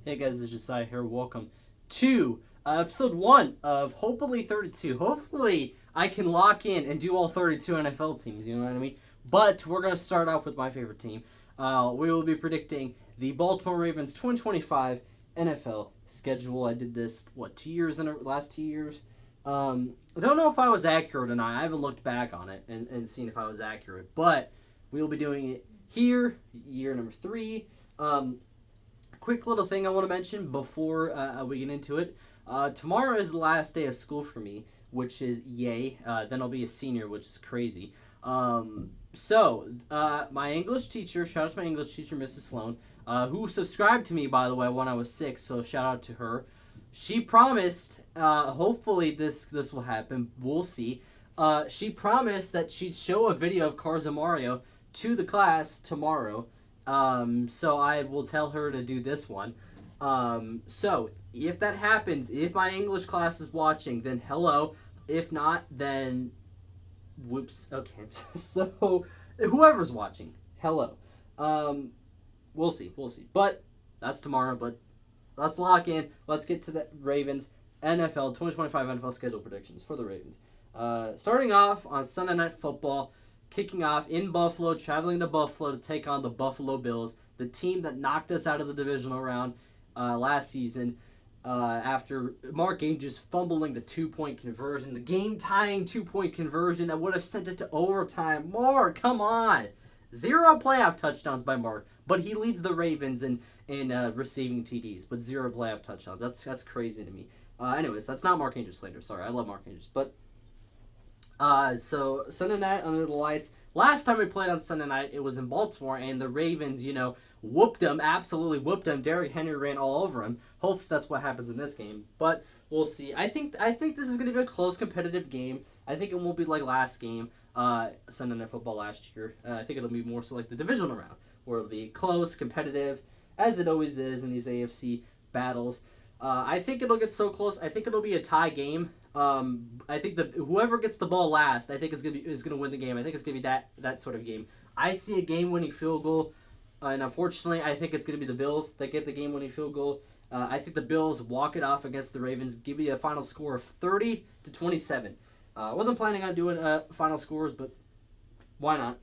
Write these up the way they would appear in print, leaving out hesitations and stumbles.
Hey guys, it's Josiah here. Welcome to episode 1 of hopefully 32. Hopefully, I can lock in and do all 32 NFL teams, you know what I mean? But we're going to start off with my favorite team. We will be predicting the Baltimore Ravens 2025 NFL schedule. I did this, 2 years in the last 2 years? I don't know if I was accurate or not. I haven't looked back on it and seen if I was accurate. But we will be doing it here, year number 3. Quick little thing I want to mention before we get into it. Tomorrow is the last day of school for me, which is yay. Then I'll be a senior, which is crazy. So, my English teacher, shout out to my English teacher, Mrs. Sloan, who subscribed to me, by the way, when I was 6, so shout out to her. She promised, hopefully this will happen, we'll see. She promised that she'd show a video of Cars and Mario to the class tomorrow. So I will tell her to do this one. So if that happens, if my English class is watching, then hello. If not, then whoops. Okay. So whoever's watching, hello. We'll see. But that's tomorrow. But let's lock in. Let's get to the Ravens NFL 2025 NFL schedule predictions for the Ravens. Starting off on Sunday Night Football. Kicking off in Buffalo, traveling to Buffalo to take on the Buffalo Bills, the team that knocked us out of the divisional round last season after Mark Andrews fumbling the 2-point conversion, the game-tying 2-point conversion that would have sent it to overtime. Mark, come on! 0 playoff touchdowns by Mark, but he leads the Ravens in receiving TDs, but 0 playoff touchdowns. That's crazy to me. Anyways, that's not Mark Andrews slander. Sorry, I love Mark Andrews, but... So Sunday night under the lights. Last time we played on Sunday night, it was in Baltimore, and the Ravens, whooped them, absolutely whooped them. Derrick Henry ran all over him. Hopefully that's what happens in this game, but we'll see. I think this is going to be a close, competitive game. I think it won't be like last game, Sunday Night Football last year. I think it'll be more so like the divisional round, where it'll be close, competitive, as it always is in these AFC battles. I think it'll get so close. I think it'll be a tie game. I think that whoever gets the ball last, I think is gonna win the game. I think it's gonna be that sort of game. I see a game-winning field goal, and unfortunately, I think it's gonna be the Bills that get the game-winning field goal. I think the Bills walk it off against the Ravens. Give me a final score of 30-27. I wasn't planning on doing final scores, but why not?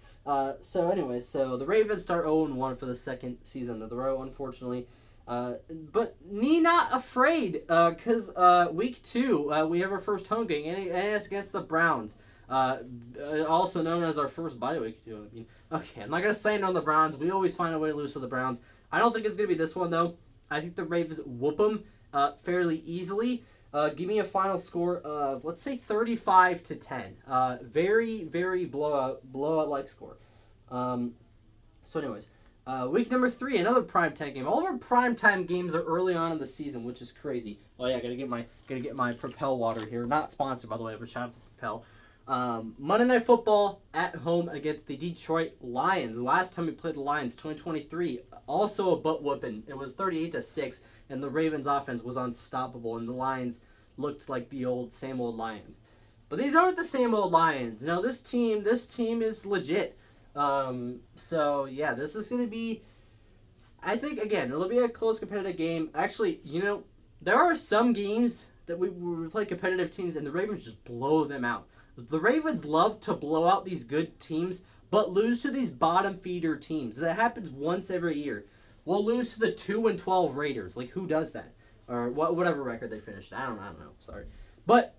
So the Ravens start 0-1 for the second season of the row, unfortunately. But me not afraid, because week 2, we have our first home game, and it's against the Browns, also known as our first bye week. Okay, I'm not going to say no on the Browns. We always find a way to lose to the Browns. I don't think it's going to be this one, though. I think the Ravens whoop them fairly easily. Give me a final score of, let's say, 35-10. Very, very blowout-like score. Week number 3, another primetime game. All of our primetime games are early on in the season, which is crazy. Oh yeah, gotta get my Propel water here. Not sponsored, by the way, but shout out to Propel. Monday Night Football at home against the Detroit Lions. Last time we played the Lions, 2023, also a butt whooping. It was 38-6, and the Ravens' offense was unstoppable, and the Lions looked like the same old Lions. But these aren't the same old Lions. This team is legit. This is going to be, I think, again, it'll be a close competitive game. Actually, there are some games that we play competitive teams and the Ravens just blow them out. The Ravens love to blow out these good teams, but lose to these bottom feeder teams. That happens once every year. We'll lose to the 2-12 Raiders. Like, who does that? Or whatever record they finished. I don't know. Sorry. But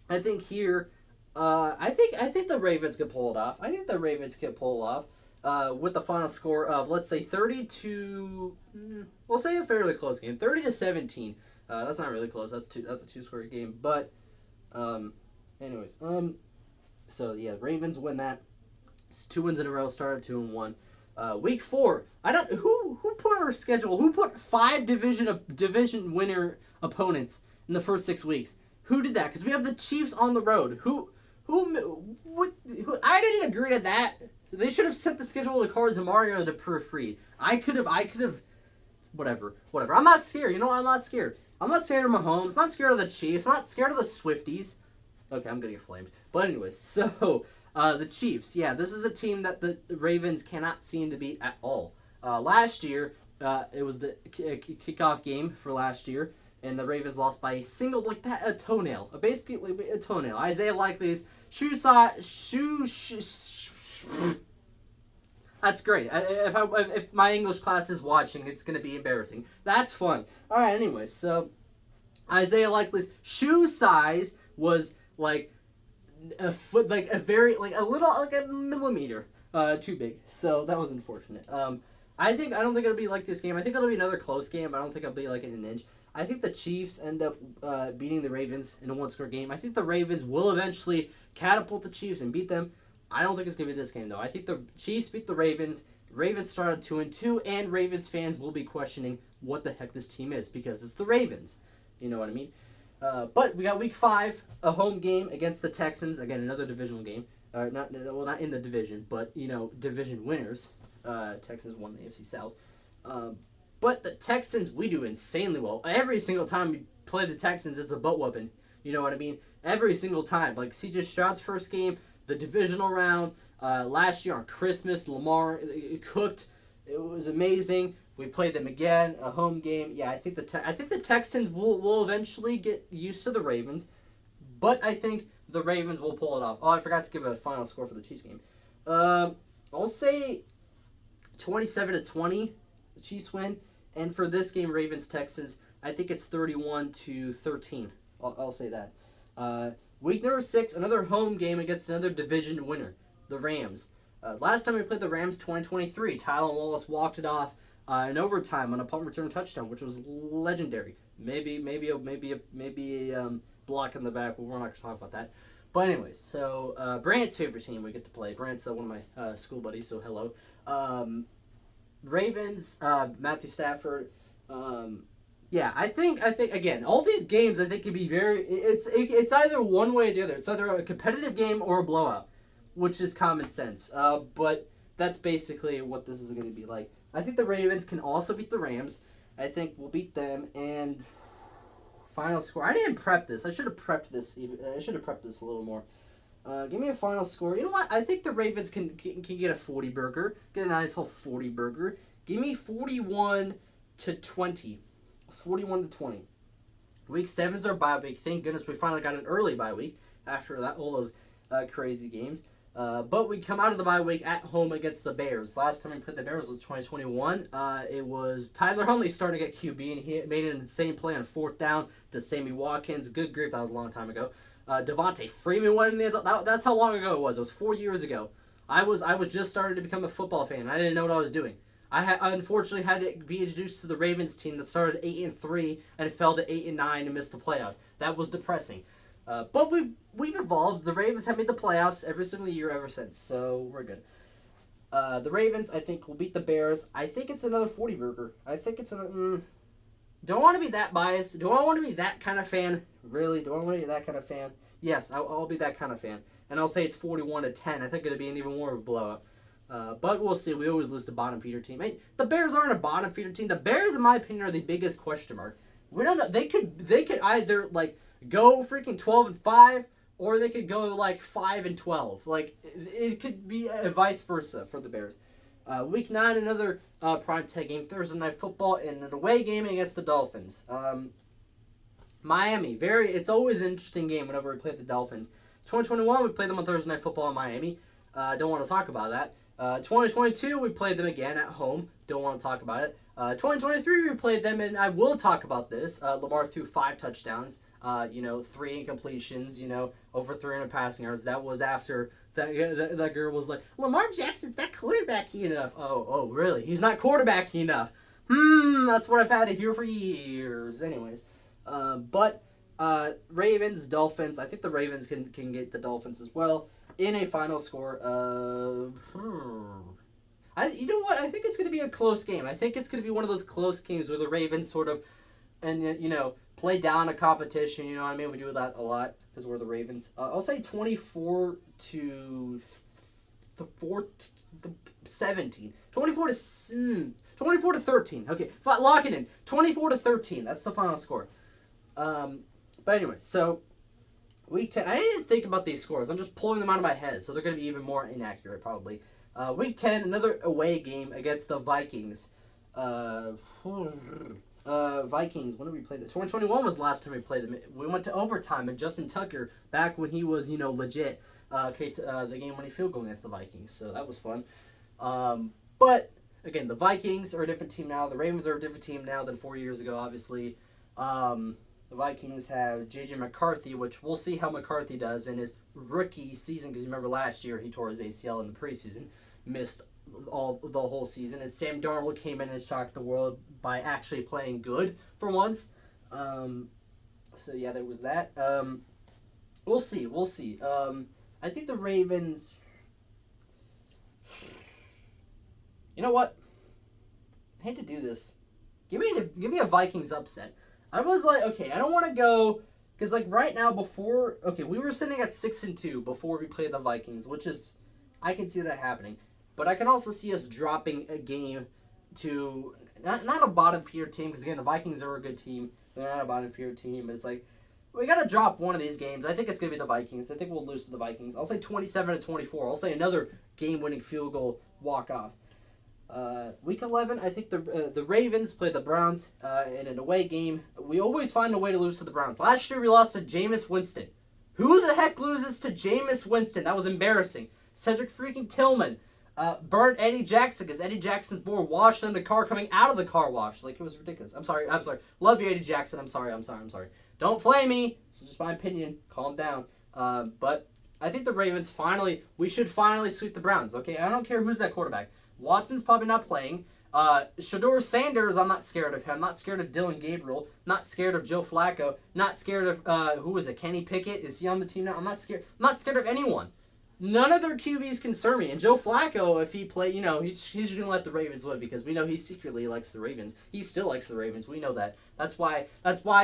I think here... I think the Ravens could pull it off. I think the Ravens could pull it off with the final score of, let's say, 30 we'll say a fairly close game, 30-17. That's not really close. That's a 2-score game. But the Ravens win that. It's 2 wins in a row. Started 2-1. Week 4. Who put our schedule? Who put 5 division winner opponents in the first 6 weeks? Who did that? Because we have the Chiefs on the road. Who I didn't agree to that. They should have set the schedule of the Cards and Mario to proofread. I could have, whatever. I'm not scared. I'm not scared. I'm not scared of Mahomes. I'm not scared of the Chiefs. I'm not scared of the Swifties. Okay, I'm gonna get flamed. But anyways, so the Chiefs. Yeah, this is a team that the Ravens cannot seem to beat at all. Last year, It was the kickoff game for last year, and the Ravens lost by a single, like that, a toenail, basically a toenail. Isaiah Likely's shoe size, That's great. If my English class is watching, it's gonna be embarrassing. That's fun. All right. Anyway, so Isaiah Likely's shoe size was like a foot, like a very, like a little, like a millimeter too big. So that was unfortunate. I don't think it'll be like this game. I think it'll be another close game. I don't think it'll be like in an inch. I think the Chiefs end up beating the Ravens in a one-score game. I think the Ravens will eventually catapult the Chiefs and beat them. I don't think it's gonna be this game though. I think the Chiefs beat the Ravens. Ravens started 2-2, and Ravens fans will be questioning what the heck this team is because it's the Ravens. You know what I mean? But we got Week 5, a home game against the Texans. Again, another divisional game. Not in the division, but division winners. Texans won the AFC South. But the Texans, we do insanely well. Every single time we play the Texans, it's a butt whooping. You know what I mean? Every single time. Like C.J. Stroud's first game, the divisional round, last year on Christmas, Lamar cooked. It was amazing. We played them again, a home game. Yeah, I think the Texans will eventually get used to the Ravens, but I think the Ravens will pull it off. Oh, I forgot to give a final score for the Chiefs game. I'll say 27-20, the Chiefs win. And for this game, Ravens-Texans, I think it's 31-13. I'll say that. Week number 6, another home game against another division winner, the Rams. Last time we played the Rams, 2023, Tyler Wallace walked it off in overtime on a punt return touchdown, which was legendary. Maybe a block in the back, but we're not going to talk about that. But anyways, so Brant's favorite team we get to play. Brant's one of my school buddies, so hello. Ravens, Matthew Stafford. Yeah, I think again, all these games I think could be very. It's either one way or the other. It's either a competitive game or a blowout, which is common sense. But that's basically what this is going to be like. I think the Ravens can also beat the Rams. I think we'll beat them. And final score. I didn't prep this. I should have prepped this. I should have prepped this a little more. Give me a final score. You know what? I think the Ravens can get a 40 burger. Get a nice whole 40 burger. Give me 41-20. It's 41-20. Week 7's our bye week. Thank goodness we finally got an early bye week after all those crazy games. But we come out of the bye week at home against the Bears. Last time we played the Bears was 2021. It was Tyler Huntley starting to get QB, and he made an insane play on 4th down to Sammy Watkins. Good grief, that was a long time ago. Devontae Freeman went in the end zone. That's how long ago it was. It was 4 years ago. I was just starting to become a football fan. I didn't know what I was doing. I unfortunately had to be introduced to the Ravens team that started 8-3 and fell to 8-9 and missed the playoffs. That was depressing. But we've evolved. The Ravens have made the playoffs every single year ever since, so we're good. The Ravens, I think, will beat the Bears. I think it's another 40 burger. I think it's another. Do I want to be that biased? Do I want to be that kind of fan? Really? Do I want to be that kind of fan? Yes, I'll be that kind of fan. And I'll say it's 41-10. I think it'll be an even more of a blowout. But we'll see. We always lose to bottom feeder team. Hey, the Bears aren't a bottom feeder team. The Bears, in my opinion, are the biggest question mark. We don't know. They could either like go freaking 12-5, or they could go like 5-12. Like it could be vice versa for the Bears. Week 9, another primetime game, Thursday Night Football, and an away game against the Dolphins. Miami, it's always an interesting game whenever we play the Dolphins. 2021, we played them on Thursday Night Football in Miami. Don't want to talk about that. 2022, we played them again at home. Don't want to talk about it. 2023, we played them, and I will talk about this. Lamar threw 5 touchdowns, 3 incompletions, over 300 passing yards. That was after that girl was like, Lamar Jackson's not quarterbacky enough. Oh, really? He's not quarterbacky enough. That's what I've had to hear for years. Anyways, Ravens, Dolphins. I think the Ravens can get the Dolphins as well in a final score of. You know what? I think it's going to be a close game. I think it's going to be one of those close games where the Ravens sort of, play down a competition. You know what I mean? We do that a lot because we're the Ravens. I'll say 24-17. 24-13. Okay, lock it in. 24-13. That's the final score. But anyway, so Week 10. I didn't think about these scores. I'm just pulling them out of my head, so they're going to be even more inaccurate probably. Week 10, another away game against the Vikings. Uh, Vikings. When did we play this? 2021 was the last time we played them. We went to overtime, and Justin Tucker, back when he was, legit, the game winning field goal against the Vikings. So that was fun. But again, the Vikings are a different team now. The Ravens are a different team now than 4 years ago, obviously. The Vikings have J.J. McCarthy, which we'll see how McCarthy does in his rookie season, because you remember last year he tore his ACL in the preseason, missed the whole season, and Sam Darnold came in and shocked the world by actually playing good for once. So yeah, there was that. We'll see. I think the Ravens. You know what? I hate to do this. Give me a Vikings upset. I was like, okay, I don't want to go because right now we were sitting at 6-2 before we played the Vikings, which is I can see that happening, but I can also see us dropping a game to not a bottom feeder team, because again the Vikings are a good team. They're not a bottom feeder team, but it's like we gotta drop one of these games. I think it's gonna be the Vikings. I think we'll lose to the Vikings. I'll say 27-24. I'll say another game-winning field goal walk-off. Week 11, I think the Ravens play the Browns in an away game. We always find a way to lose to the Browns. Last year we lost to Jameis Winston. Who the heck loses to Jameis Winston? That was embarrassing. Cedric freaking Tillman burnt Eddie Jackson because Eddie Jackson's board washed in the car coming out of the car wash. Like, it was ridiculous. I'm sorry. Love you, Eddie Jackson. I'm sorry. Don't flame me. It's just my opinion. Calm down. But I think the Ravens we should finally sweep the Browns, okay? I don't care who's that quarterback. Watson's probably not playing. Shedeur Sanders, I'm not scared of him. I'm not scared of Dylan Gabriel. Not scared of Joe Flacco. Not scared of, who is it, Kenny Pickett? Is he on the team now? I'm not scared. I'm not scared of anyone. None of their QBs concern me. And Joe Flacco, if he play, he's going to let the Ravens win, because we know he secretly likes the Ravens. He still likes the Ravens. We know that. That's why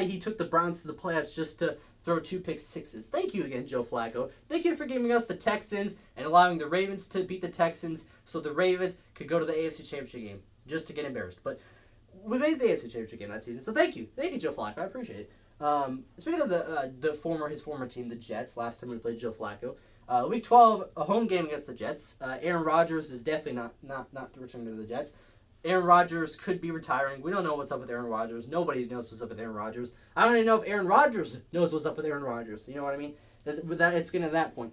he took the Browns to the playoffs, just to throw 2 pick sixes. Thank you again, Joe Flacco. Thank you for giving us the Texans and allowing the Ravens to beat the Texans so the Ravens could go to the AFC Championship game just to get embarrassed. But we made the AFC Championship game that season, so thank you. Thank you, Joe Flacco. I appreciate it. Speaking of his former team, the Jets, last time we played Joe Flacco, Week 12, a home game against the Jets. Aaron Rodgers is definitely not returning to the Jets. Aaron Rodgers could be retiring. We don't know what's up with Aaron Rodgers. Nobody knows what's up with Aaron Rodgers. I don't even know if Aaron Rodgers knows what's up with Aaron Rodgers. You know what I mean? It's getting to that point.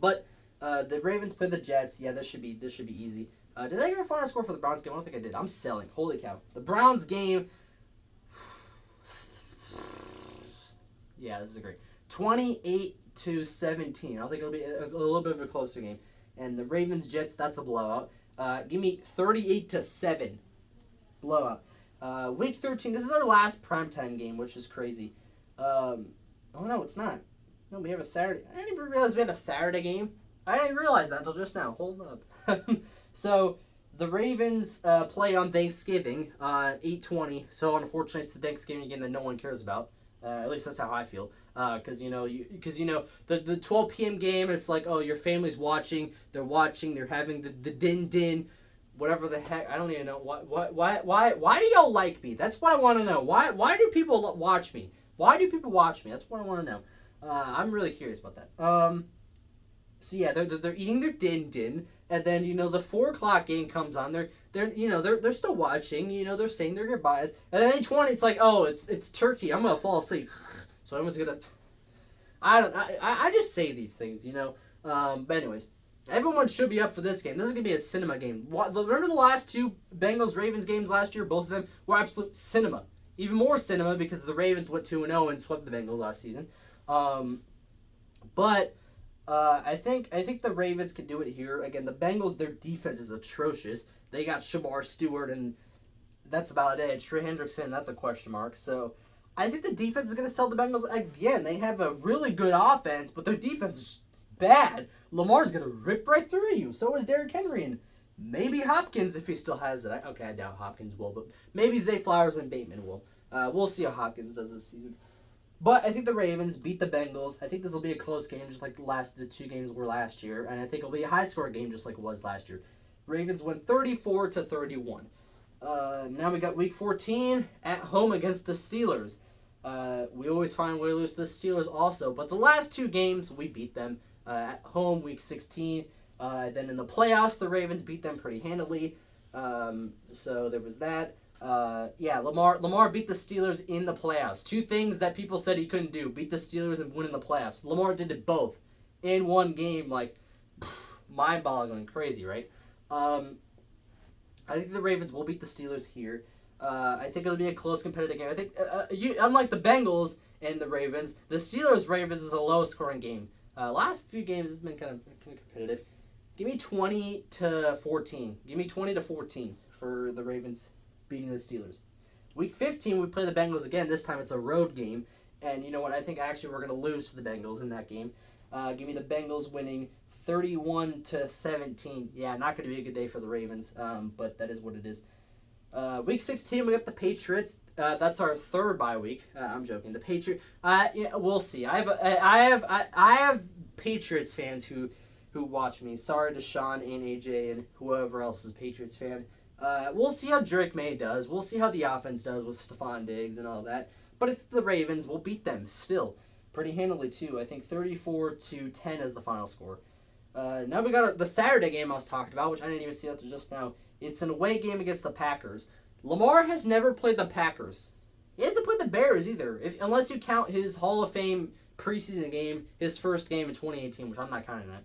But the Ravens play the Jets. Yeah, this should be easy. Did I get a final score for the Browns game? I don't think I did. I'm selling. Holy cow. The Browns game. Yeah, this is great. 28-17. I think it'll be a little bit of a closer game. And the Ravens Jets, that's a blowout. Give me 38-7 blowout. Week 13. This is our last primetime game, which is crazy. Oh no, it's not. No, we have a Saturday. I didn't even realize we had a Saturday game. I didn't realize that until just now. Hold up. So the Ravens play on Thanksgiving, 8/20. So unfortunately, it's the Thanksgiving game that no one cares about. At least that's how I feel. Because the 12 p.m. game, it's like, oh, your family's watching. They're having the din, whatever the heck. I don't even know why do y'all like me? That's what I want to know. Why do people watch me? Why do people watch me? That's what I want to know. I'm really curious about that. So yeah, they're eating their din, and then the 4 o'clock game comes on. They're still watching. They're saying their goodbyes, and then 8:20, it's like, oh, it's turkey. I'm gonna fall asleep. So everyone's gonna. I just say these things, But anyways, everyone should be up for this game. This is gonna be a cinema game. Remember the last 2 Bengals Ravens games last year? Both of them were absolute cinema. Even more cinema because the Ravens went 2-0 and swept the Bengals last season. But I think the Ravens can do it here. Again, the Bengals, their defense is atrocious. They got Shamar Stewart, and that's about it. Trey Hendrickson, that's a question mark. So I think the defense is going to sell the Bengals again. They have a really good offense, but their defense is bad. Lamar's going to rip right through you. So is Derrick Henry, and maybe Hopkins if he still has it. I doubt Hopkins will, but maybe Zay Flowers and Bateman will. We'll see how Hopkins does this season. But I think the Ravens beat the Bengals. I think this will be a close game, just like the 2 games were last year. And I think it'll be a high-score game, just like it was last year. Ravens win 34-31. Now we got Week 14 at home against the Steelers. We always find a way to lose to the Steelers also. But the last 2 games, we beat them. At home, Week 16. Then in the playoffs, the Ravens beat them pretty handily. So there was that. Yeah, Lamar beat the Steelers in the playoffs. Two things that people said he couldn't do: beat the Steelers and win in the playoffs. Lamar did it both in one game. Like, mind-boggling, crazy, right? I think the Ravens will beat the Steelers here. I think it'll be a close competitive game. I think, unlike the Bengals and the Ravens, the Steelers Ravens is a low scoring game. Last few games it's been kind of competitive. Give me 20-14. Give me 20-14 for the Ravens beating the Steelers. Week 15 we play the Bengals again. This time it's a road game, and you know what? I think actually we're gonna lose to the Bengals in that game. Give me the Bengals winning 31-17. Yeah, not going to be a good day for the Ravens, but that is what it is. Week 16, we got the Patriots. That's our third bye week. I'm joking. The Patriots. Yeah, we'll see. I have Patriots fans who watch me. Sorry to Sean and AJ and whoever else is a Patriots fan. We'll see how Drake May does. We'll see how the offense does with Stephon Diggs and all that. But if the Ravens, will beat them still pretty handily too. I think 34-10 is the final score. Now we got the Saturday game I was talking about, which I didn't even see until just now. It's an away game against the Packers. Lamar has never played the Packers. He hasn't played the Bears either, unless you count his Hall of Fame preseason game, his first game in 2018, which I'm not counting that.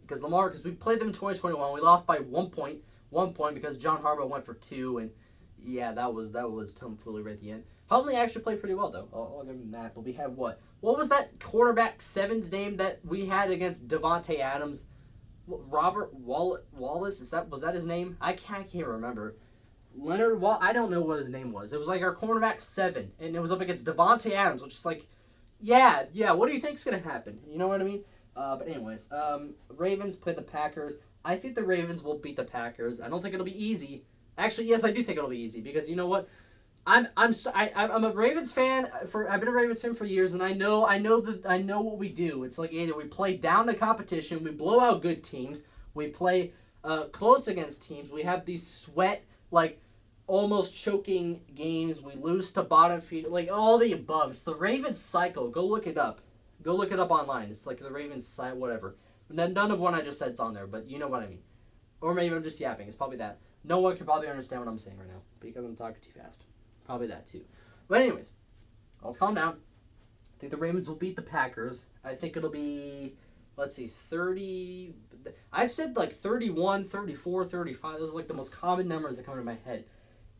Because we played them in 2021, we lost by 1 point because John Harbaugh went for 2, and yeah, that was tomfoolery right at the end. Huntley actually played pretty well, though. I'll give him that. But we have what? What was that quarterback 7's name that we had against Devontae Adams? Robert Wallace? Was that his name? I can't remember. Leonard I don't know what his name was. It was like our cornerback 7, and it was up against Devontae Adams, which is like, yeah. What do you think's gonna happen? You know what I mean? But anyways, Ravens play the Packers. I think the Ravens will beat the Packers. I don't think it'll be easy. Actually, yes, I do think it'll be easy because you know what? I'm a Ravens fan I've been a Ravens fan for years, and I know what we do. It's like either we play down to competition, we blow out good teams, we play close against teams, we have these sweat like almost choking games, we lose to bottom feed, like all the above. It's the Ravens cycle. Go look it up. Go look it up online. It's like the Ravens cycle, whatever. None of what I just said's on there, but you know what I mean. Or maybe I'm just yapping. It's probably that. No one can probably understand what I'm saying right now because I'm talking too fast. Probably that too. But anyways, let's calm down. I think the Ravens will beat the Packers. I think it'll be, let's see, 30. I've said like 31, 34, 35. Those are like the most common numbers that come into my head.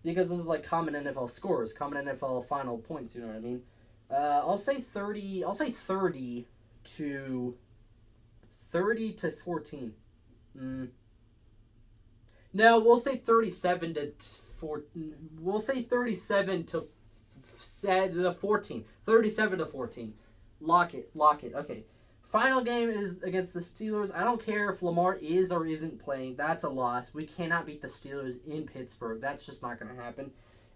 Because those are like common NFL scores, common NFL final points, you know what I mean? I'll say 30. I'll say 30 to 14. No, we'll say 37 to 4. We'll say 37 to 14. 37 to 14. Lock it. Okay. Final game is against the Steelers. I don't care if Lamar is or isn't playing. That's a loss. We cannot beat the Steelers in Pittsburgh. That's just not going to happen.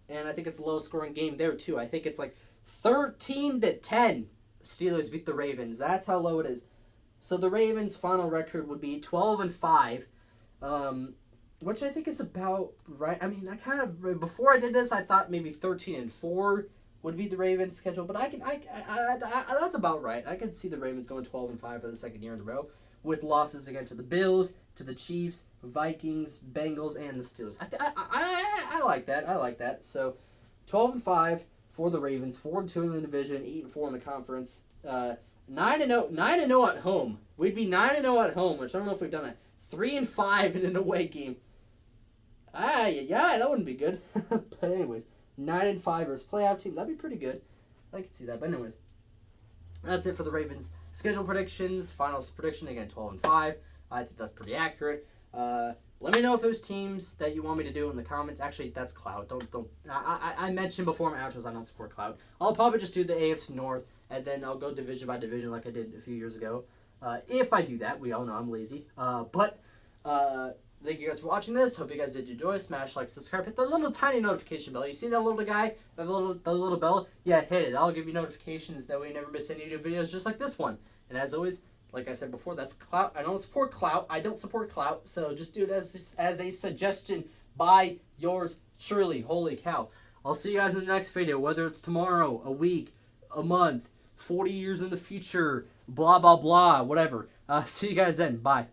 And I think it's a low-scoring game there, too. I think it's like 13-10. Steelers beat the Ravens. That's how low it is. So the Ravens' final record would be 12-5. Which I think is about right. I mean, before I did this, I thought maybe 13-4 would be the Ravens' schedule, but that's about right. I could see the Ravens going 12-5 for the second year in a row, with losses again to the Bills, to the Chiefs, Vikings, Bengals, and the Steelers. I like that. I like that. So, 12-5 for the Ravens, 4-2 in the division, 8-4 in the conference. 9-0 at home. We'd be 9-0 at home, which I don't know if we've done that. 3-5 in an away game. Yeah, that wouldn't be good. But anyways, 9-5 versus playoff teams. That'd be pretty good. I could see that. But anyways, that's it for the Ravens schedule predictions. Finals prediction again, 12-5. I think that's pretty accurate. Let me know if there's teams that you want me to do in the comments. Actually, that's Cloud. Don't. I mentioned before my outros I don't support Cloud. I'll probably just do the AFC North, and then I'll go division by division like I did a few years ago. If I do that, we all know I'm lazy. Thank you guys for watching this. Hope you guys did enjoy. Smash like, subscribe, hit the little tiny notification bell. You see that little guy, the little bell? Yeah, hit it. I'll give you notifications that way you never miss any new videos just like this one. And as always, like I said before, that's Clout. I don't support Clout. So just do it as a suggestion by yours truly. Holy cow. I'll see you guys in the next video, whether it's tomorrow, a week, a month, 40 years in the future, blah, blah, blah, whatever. See you guys then. Bye.